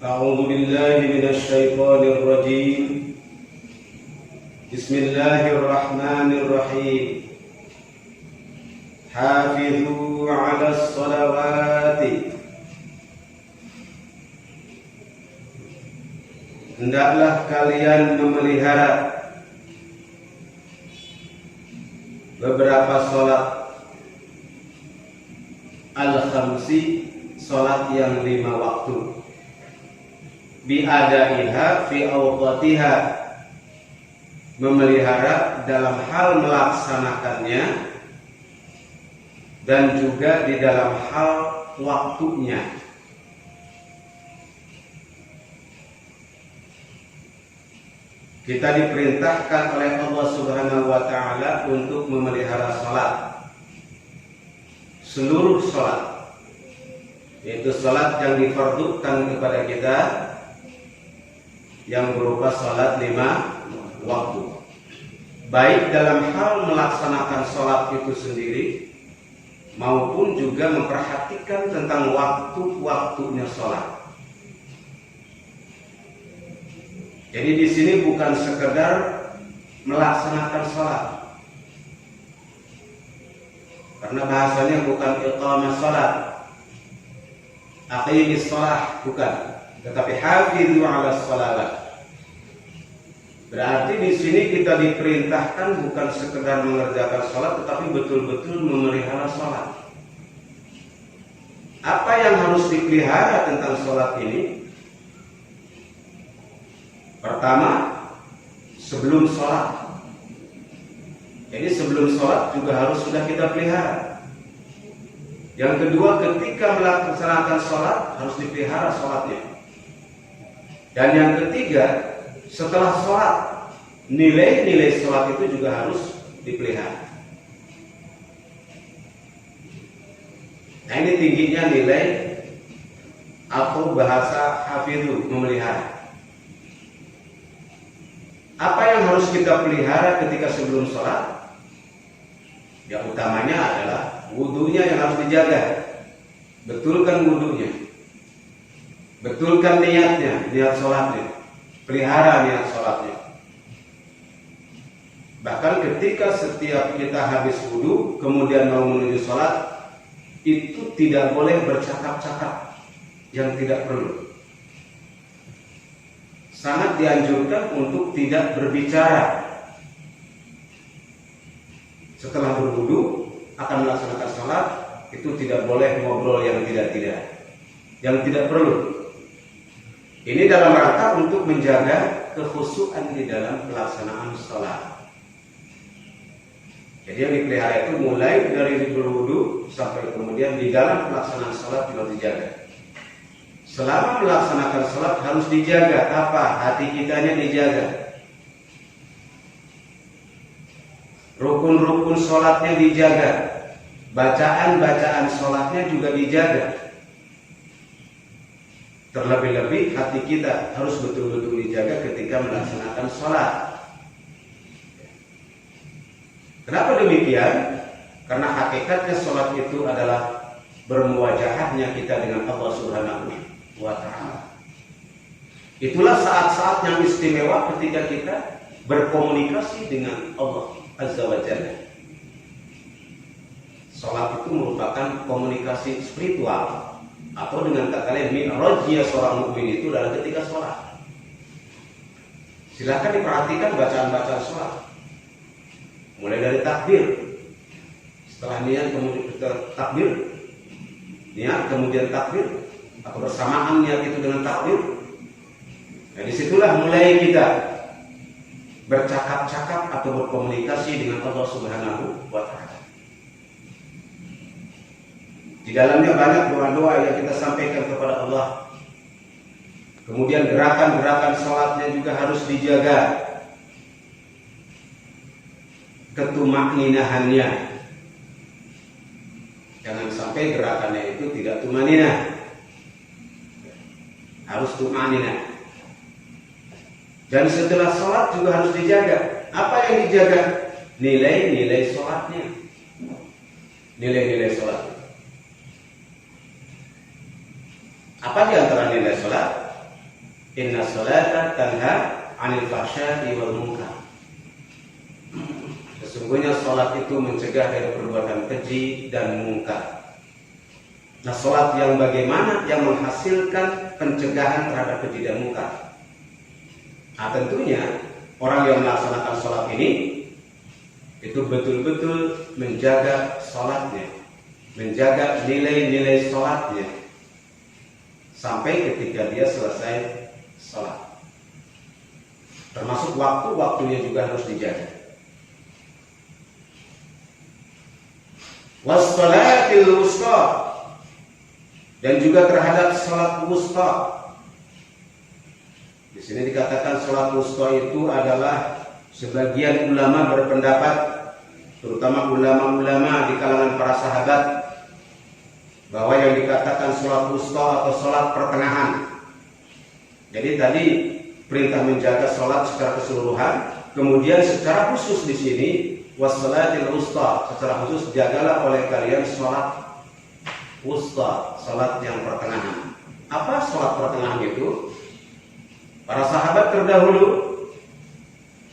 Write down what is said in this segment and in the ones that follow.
أعوذ بالله من الشيطان الرجيم. بسم الله الرحمن الرحيم. حافظوا على الصلوات. Hendaklah kalian memelihara beberapa salat al-khamsi, salat yang 5 waktu, biadaiha fi awqatiha, memelihara dalam hal melaksanakannya dan juga di dalam hal waktunya. Kita diperintahkan oleh Allah Subhanahu wa taala untuk memelihara salat, seluruh salat, yaitu salat yang difardukan kepada kita yang berupa salat 5 waktu, baik dalam hal melaksanakan salat itu sendiri maupun juga memperhatikan tentang waktu-waktunya salat. Jadi di sini bukan sekedar melaksanakan salat, karena bahasanya bukan iqamah salat, aqimis salat, bukan, tetapi hafizu 'ala shalawat. Berarti di sini kita diperintahkan bukan sekedar mengerjakan salat, tetapi betul-betul memelihara salat. Apa yang harus dipelihara tentang salat ini? Pertama, sebelum sholat. Jadi sebelum sholat juga harus sudah kita pelihara. Yang kedua, ketika melaksanakan sholat harus dipelihara sholatnya. Dan yang ketiga, setelah sholat, nilai-nilai sholat itu juga harus dipelihara. Nah, ini tingginya nilai atau bahasa hafidhu, memelihara. Apa yang harus kita pelihara ketika sebelum sholat? Yang utamanya adalah wudunya yang harus dijaga. Betulkan wudunya, betulkan niatnya, niat sholatnya, pelihara niat sholatnya. Bahkan ketika setiap kita habis wudu kemudian mau menuju sholat, itu tidak boleh bercakap-cakap yang tidak perlu. Sangat dianjurkan untuk tidak berbicara. Setelah berwudu akan melaksanakan sholat, itu tidak boleh ngobrol yang tidak-tidak, yang tidak perlu. Ini dalam rangka untuk menjaga kekhusyuan di dalam pelaksanaan sholat. Jadi yang dipelihara itu mulai dari berwudu sampai kemudian di dalam pelaksanaan sholat juga dijaga. Selama melaksanakan sholat harus dijaga apa? Hati kitanya dijaga. Rukun-rukun sholatnya dijaga. Bacaan-bacaan sholatnya juga dijaga. Terlebih-lebih hati kita harus betul-betul dijaga ketika melaksanakan sholat. Kenapa demikian? Karena hakikatnya sholat itu adalah bermuwajahahnya kita dengan Allah Subhanahu wa ta'ala. Itulah saat-saat yang istimewa ketika kita berkomunikasi dengan Allah Azza wa Jalla. Salat itu merupakan komunikasi spiritual, atau dengan kata lain mi'rajnya seorang mukmin itu adalah ketika salat. Silakan diperhatikan bacaan-bacaan salat. Mulai dari takbir, setelah niat kemudian takbir, niat kemudian takbir, atau bersamaan niat itu dengan takbir. Nah, disitulah mulai kita bercakap-cakap atau berkomunikasi dengan Allah Subhanahu wa ta'ala. Di dalamnya banyak doa-doa yang kita sampaikan kepada Allah. Kemudian gerakan-gerakan sholatnya juga harus dijaga ketumakninahannya. Jangan sampai gerakannya itu tidak tumaninah. Harus tumanina. Dan setelah sholat juga harus dijaga. Apa yang dijaga? Nilai-nilai sholatnya. Nilai-nilai sholat. Apa di antara nilai sholat? Inna sholata tanha 'anil fahsya'i wal munkar. Sesungguhnya sholat itu mencegah dari perbuatan keji dan mungkar. Nah, sholat yang bagaimana yang menghasilkan pencegahan terhadap keji dan mungkar? Nah, tentunya orang yang melaksanakan sholat ini itu betul-betul menjaga sholatnya, menjaga nilai-nilai sholatnya sampai ketika dia selesai sholat. Termasuk waktu-waktunya juga harus dijaga. Wassalatil wusta, dan juga terhadap sholat wusta. Di sini dikatakan sholat wusta itu adalah sebagian ulama berpendapat, terutama ulama-ulama di kalangan para sahabat, bahwa yang dikatakan sholat wusta atau sholat pertengahan. Jadi tadi perintah menjaga sholat secara keseluruhan, kemudian secara khusus di sini wassalatil wusta, secara khusus jagalah oleh kalian sholat wusta, sholat yang pertengahan. Apa sholat pertengahan itu? Para sahabat terdahulu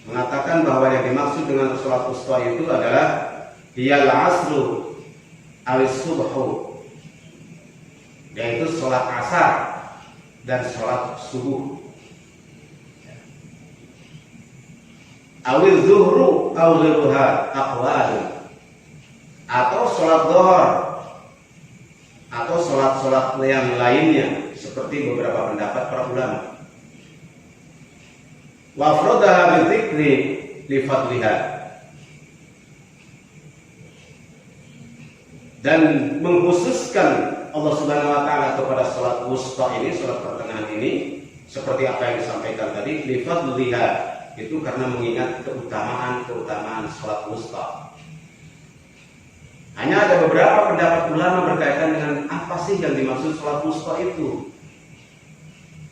mengatakan bahwa yang dimaksud dengan sholat wusta itu adalah hiyal asru alis subhu, yaitu sholat asar dan sholat subuh, awil zuhru awziruha aqwalun, atau sholat dhuhr, atau sholat-sholat yang lainnya seperti beberapa pendapat para ulama. Wa afradaha bidzikri li fadliha, dan mengkhususkan Allah Subhanahu wa taala kepada sholat wusta ini, sholat pertengahan ini, seperti apa yang disampaikan tadi, li fadliha, itu karena mengingat keutamaan sholat wusta. Hanya ada beberapa pendapat ulama berkaitan dengan apa sih yang dimaksud sholat wusta itu.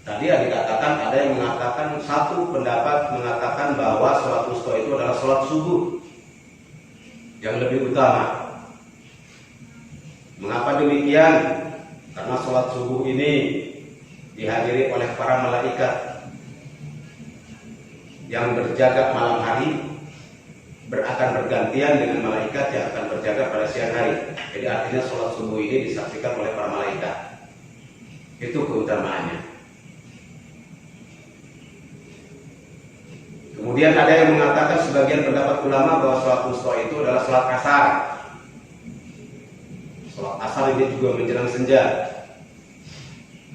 Tadi ada dikatakan, ada yang mengatakan, satu pendapat mengatakan bahwa sholat wusta itu adalah sholat subuh yang lebih utama. Mengapa demikian? Karena sholat subuh ini dihadiri oleh para malaikat yang berjaga malam hari, akan bergantian dengan malaikat yang akan berjaga pada siang hari. Jadi artinya sholat subuh ini disaksikan oleh para malaikat. Itu keutamaannya. Kemudian ada yang mengatakan, sebagian pendapat ulama, bahwa sholat wusta itu adalah sholat asar. Sholat asar ini juga menjelang senja.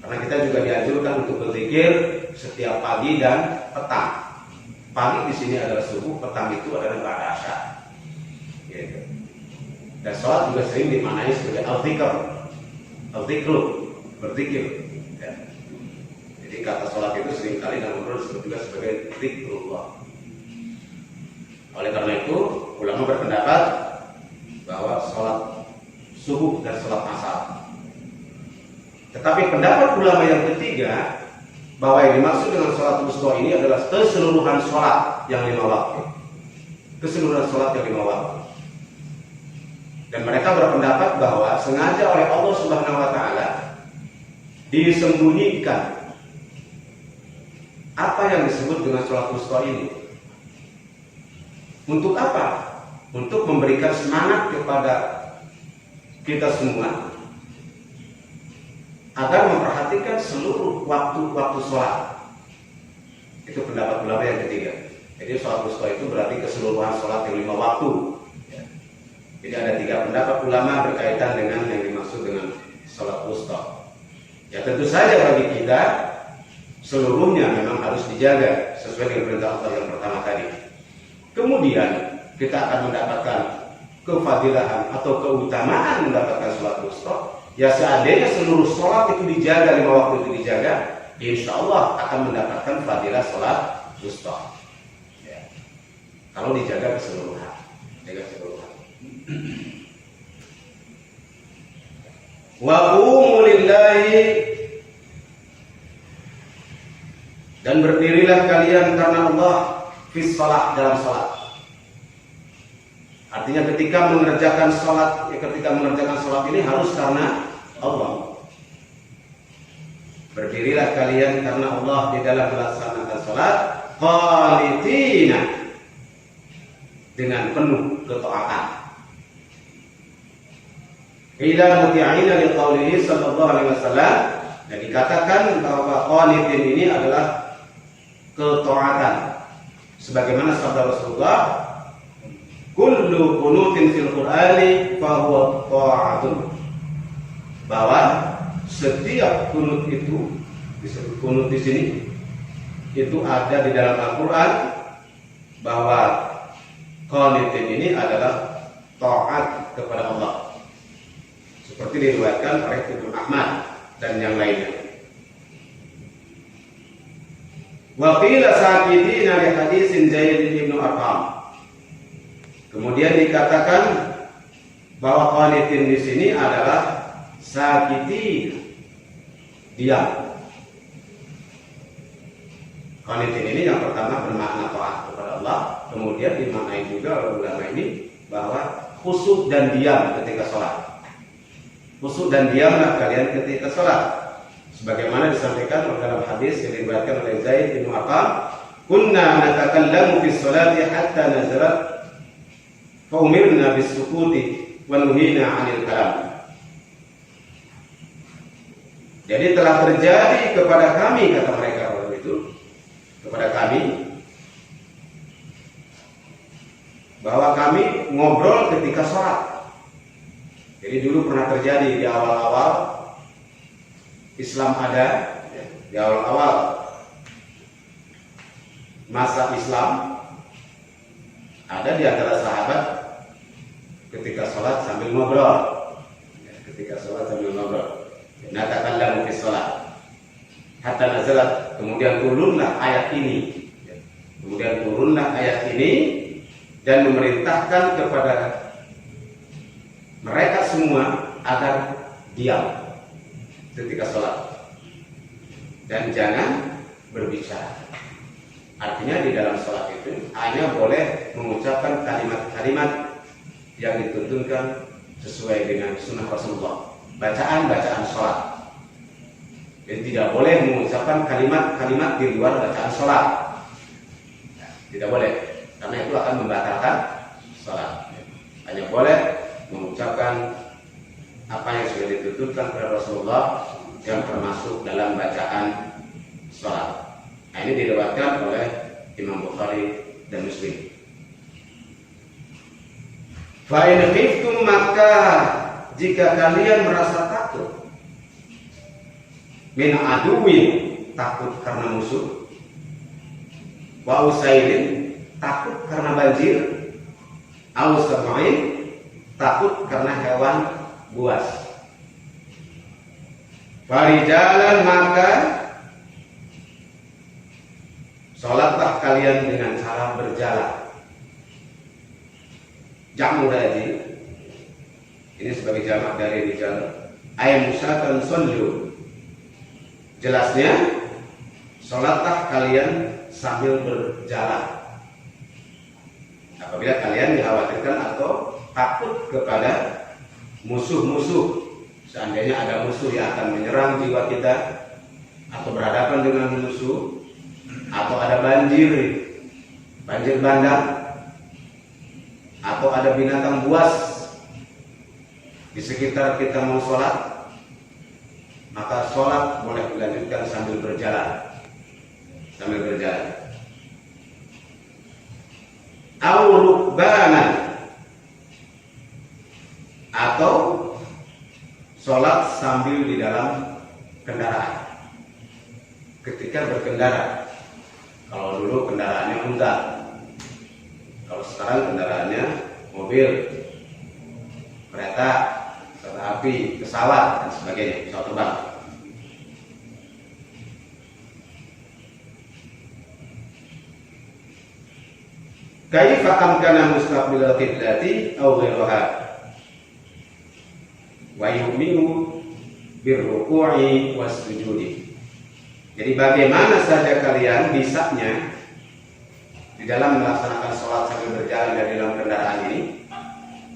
Karena kita juga dianjurkan untuk berzikir setiap pagi dan petang. Pagi di sini adalah subuh, petang itu adalah ba'da asar. Gitu. Dan sholat juga sering dimaknai sebagai al-zikr, al-zikru, berzikir. Ya. Jadi kata sholat itu seringkali dalam Al-Quran disebut juga sebagai zikrullah. Oleh karena itu, ulama berpendapat bahwa sholat subuh dan sholat asar. Tetapi pendapat ulama yang ketiga, bahwa yang dimaksud dengan sholat wusta ini adalah keseluruhan sholat yang 5 waktu. Keseluruhan sholat yang 5 waktu. Dan mereka berpendapat bahwa sengaja oleh Allah Subhanahu wa taala disembunyikan apa yang disebut dengan sholat wusta ini. Untuk apa? Untuk memberikan semangat kepada kita semua agar memperhatikan seluruh waktu-waktu sholat. Itu pendapat ulama yang ketiga. Jadi sholat wusta itu berarti keseluruhan sholat yang 5 waktu. Jadi ada 3 pendapat ulama berkaitan dengan yang dimaksud dengan sholat wusta. Ya tentu saja bagi kita seluruhnya memang harus dijaga sesuai dengan perintah Allah yang pertama tadi. Kemudian kita akan mendapatkan kefadilahan atau keutamaan mendapatkan sholat wusta. Ya seandainya seluruh sholat itu dijaga, 5 waktu itu dijaga, insya Allah akan mendapatkan fadilah sholat wusta. Ya. Kalau dijaga keseluruhan, jaga keseluruhan. Wa qumu lillahi, dan berdirilah kalian karena Allah fis shalah, dalam sholat. Artinya ketika mengerjakan sholat ini harus karena Allah. Berdirilah kalian karena Allah di dalam melaksanakan salat qanitina, dengan penuh ketaatan. Ila muti'ina liqaulihi sallallahu alaihi wasallam, dan dikatakan bahwa qanitin ini adalah ketaatan. Sebagaimana sabda Rasulullah, kullu qunutin fil Qur'ani fa huwa ta'atun. Bahwa setiap kunut itu, disebut kunut di sini, itu ada di dalam Al-Qur'an, bahwa qanitin ini adalah taat kepada Allah. Seperti diriwayatkan oleh Ibnu Ahmad dan yang lainnya. Wa qila sakidina li hadisin Zaid bin Arqam. Kemudian dikatakan bahwa qanitin di sini adalah sakitin, diam. Qanitin ini yang pertama bermakna taat kepada Allah, kemudian dimaknai juga oleh ulama ini bahwa khusyuk dan diam ketika sholat. Khusyuk dan diamlah kalian ketika sholat, sebagaimana disampaikan dalam hadis yang diriwayatkan oleh Zaid bin Arqam, kunna natakallamu fi sholati hatta nazalat fa umirna bis sukuti wa nuhina 'anil kalam. Jadi telah terjadi kepada kami, kata mereka waktu itu, kepada kami, bahwa kami ngobrol ketika sholat. Jadi dulu pernah terjadi di awal-awal Islam ada, di awal-awal masa Islam ada di antara sahabat ketika sholat sambil ngobrol, ketika sholat sambil ngobrol. Natakallamu fi sholat hatta nazalat, kemudian turunlah ayat ini, dan memerintahkan kepada mereka semua agar diam ketika sholat dan jangan berbicara. Artinya di dalam sholat itu hanya boleh mengucapkan kalimat-kalimat yang dituntunkan sesuai dengan sunnah Rasulullah, bacaan sholat. Jadi tidak boleh mengucapkan kalimat-kalimat di luar bacaan sholat, tidak boleh, karena itu akan membatalkan sholat. Hanya boleh mengucapkan apa yang sudah dituturkan oleh Rasulullah yang termasuk dalam bacaan sholat. Nah, ini diriwayatkan oleh Imam Bukhari dan Muslim. Fa in khiftum, maka jika kalian merasa takut, min aduwin, takut karena musuh, wa usailin, takut karena banjir, au sab'in, takut karena hewan buas, farijalan, maka sholatlah kalian dengan cara berjalan. Jamu rajil, ini sebagai jamak dari rijal, ay musatan sallu. Jelasnya, sholatlah kalian sambil berjalan. Apabila kalian dikhawatirkan atau takut kepada musuh-musuh, seandainya ada musuh yang akan menyerang jiwa kita, atau berhadapan dengan musuh, atau ada banjir bandang, atau ada binatang buas di sekitar kita mau sholat, maka sholat boleh dilanjutkan sambil berjalan. Au rukbanan, atau sholat sambil di dalam kendaraan ketika berkendara. Kalau dulu kendaraannya unta, kalau sekarang kendaraannya mobil, kereta api, pesawat dan sebagainya, pesawat terbang. Kaifa amkana mustaqbilal qiblati aw ghayraha wa yu'minu birruku'i was-sujudi. Jadi bagaimana saja kalian bisanya di dalam melaksanakan sholat sambil berjalan dari dalam kendaraan ini,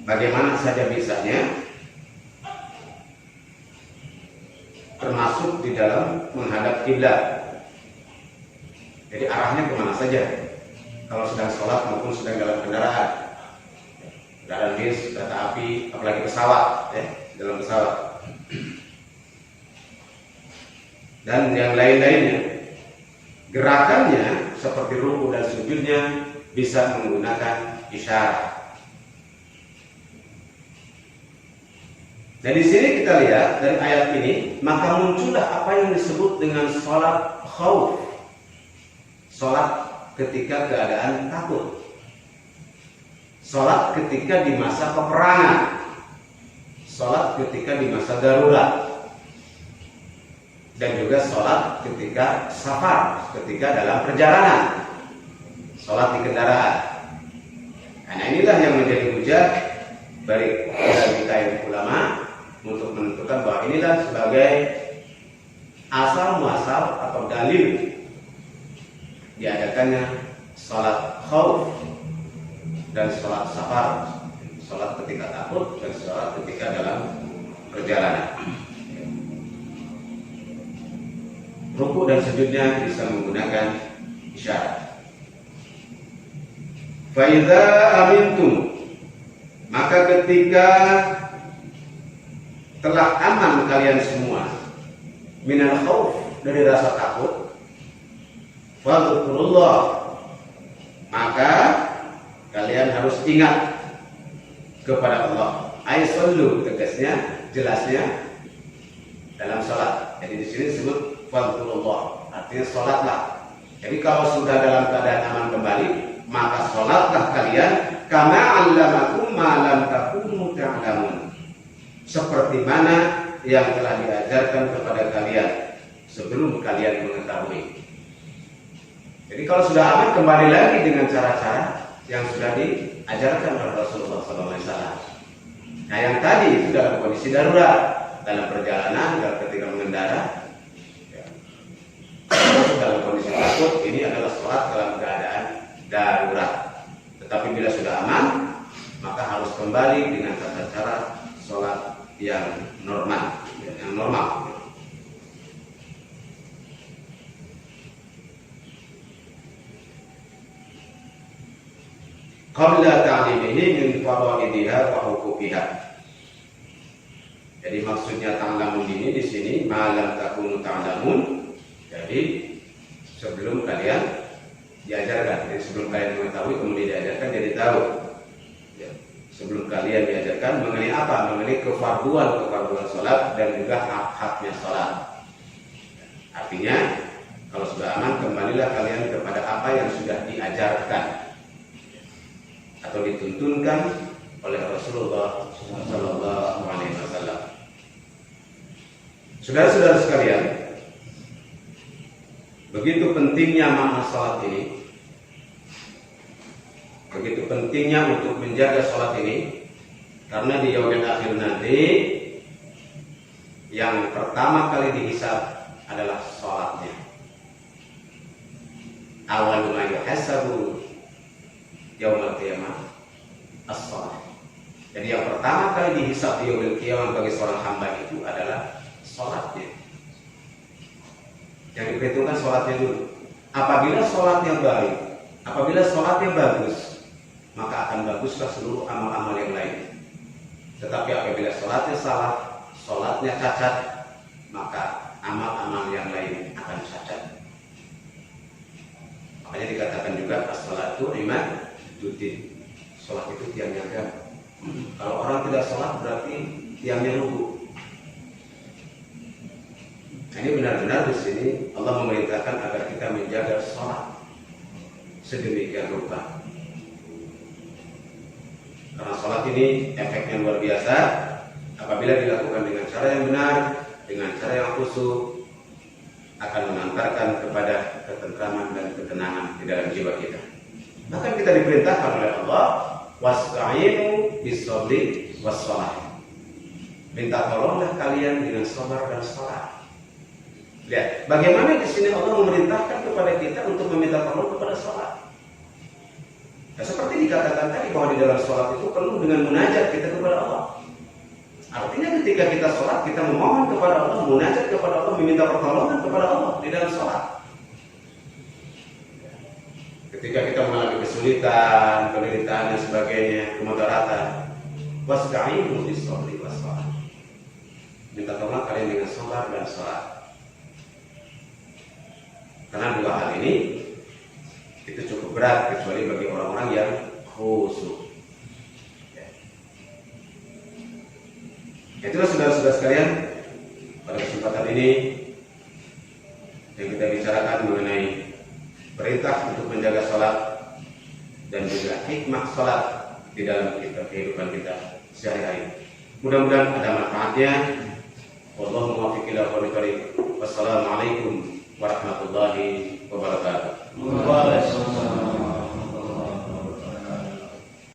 bagaimana saja bisanya termasuk di dalam menghadap kiblat. Jadi arahnya kemana saja kalau sedang sholat maupun sedang dalam kendaraan bis, kereta api, apalagi pesawat, dalam pesawat dan yang lain-lainnya. Gerakannya seperti ruku dan sujudnya bisa menggunakan isyarat. Dan di sini kita lihat dari ayat ini, maka muncullah apa yang disebut dengan sholat khauf, sholat ketika keadaan takut, sholat ketika di masa peperangan, sholat ketika di masa darurat, dan juga sholat ketika safar, ketika dalam perjalanan, sholat di kendaraan. Karena inilah yang menjadi hujah bagi kita yang ulama untuk menentukan bahwa inilah sebagai asal muasal atau dalil diadakannya sholat khauf dan sholat safar, sholat ketika takut dan sholat ketika dalam perjalanan. Ruku dan sujudnya bisa menggunakan isyarat. Fa idza amintum, maka ketika telah aman kalian semua minal khauf, dari rasa takut, fadhkurullah, maka kalian harus ingat kepada Allah. Ay sallu, tegasnya, jelasnya dalam salat. Jadi di sini disebut fadhkurullah, artinya salatlah. Jadi kalau sudah dalam keadaan aman kembali, maka salatlah kalian kama 'allamakum ma lam takunu ta'lamun, seperti mana yang telah diajarkan kepada kalian sebelum kalian mengetahui. Jadi kalau sudah aman, kembali lagi dengan cara-cara yang sudah diajarkan oleh Rasulullah SAW. Nah, yang tadi itu dalam kondisi darurat, dalam perjalanan, dalam ketika mengendara, dalam kondisi takut, ini adalah sholat dalam keadaan darurat. Tetapi bila sudah aman, maka harus kembali dengan tata cara sholat yang normal, qabla ta'limihi min faraidiha wa huquqiha. Jadi maksudnya ta'lamun ini di sini malam takunu ta'lamun. Jadi sebelum kalian diajarkan, jadi sebelum kalian mengetahui kemudian diajarkan jadi tahu. Ya. Sebelum kalian diajarkan mengenai apa? Mengenai kefarduan sholat dan juga hak-haknya sholat. Artinya kalau sudah aman, kembalilah kalian kepada apa yang sudah diajarkan atau dituntunkan oleh Rasulullah SAW. Saudara-saudara sekalian, begitu pentingnya makna sholat ini, begitu pentingnya untuk menjaga sholat ini, karena di yaumil akhir nanti yang pertama kali dihisab adalah sholatnya. Awal ma yuhasabu yaumil qiyamah as-sholat. Jadi yang pertama kali dihisab di yaumil qiyamah bagi seorang hamba itu adalah sholatnya. Yang diperhitungkan sholatnya dulu. Apabila sholatnya baik, apabila sholatnya bagus, maka akan baguslah seluruh amal-amal yang lain. Tetapi apabila sholatnya salah, sholatnya cacat, maka amal-amal yang lain akan cacat. Makanya dikatakan juga as-sholatu imaduddin. Sholat itu tiangnya agama. Kalau orang tidak sholat berarti tiangnya rubuh. Ini benar-benar di sini Allah memerintahkan agar kita menjaga sholat sedemikian rupa. Karena sholat ini efeknya luar biasa. Apabila dilakukan dengan cara yang benar, dengan cara yang khusyuk, akan mengantarkan kepada ketentraman dan ketenangan di dalam jiwa kita. Bahkan kita diperintahkan oleh Allah, wasta'inu bis-shabri was-shalah. Minta tolonglah kalian dengan sabar dan salat. Lihat, bagaimana di sini Allah memerintahkan kepada kita untuk meminta tolong kepada salat. Nah, seperti dikatakan tadi bahwa di dalam salat itu penuh dengan munajat kita kepada Allah. Artinya ketika kita sholat, kita memohon kepada Allah, munajat kepada Allah, meminta pertolongan kepada Allah di dalam sholat. Ketika kita mengalami kesulitan, penderitaan dan sebagainya, kemudaratan, wasta'inu bis-shabri was-shalah. Minta tolong kalian dengan sabar dan sholat. Karena dua hal ini itu cukup berat kecuali bagi orang-orang yang khusyuk. Itulah saudara-saudara sekalian, pada kesempatan ini yang kita bicarakan mengenai perintah untuk menjaga sholat dan juga hikmah sholat di dalam kehidupan kita sehari-hari. Mudah-mudahan ada manfaatnya. Wallahu muwaffiq ila aqwamit thoriq. Wassalamualaikum warahmatullahi wabarakatuh.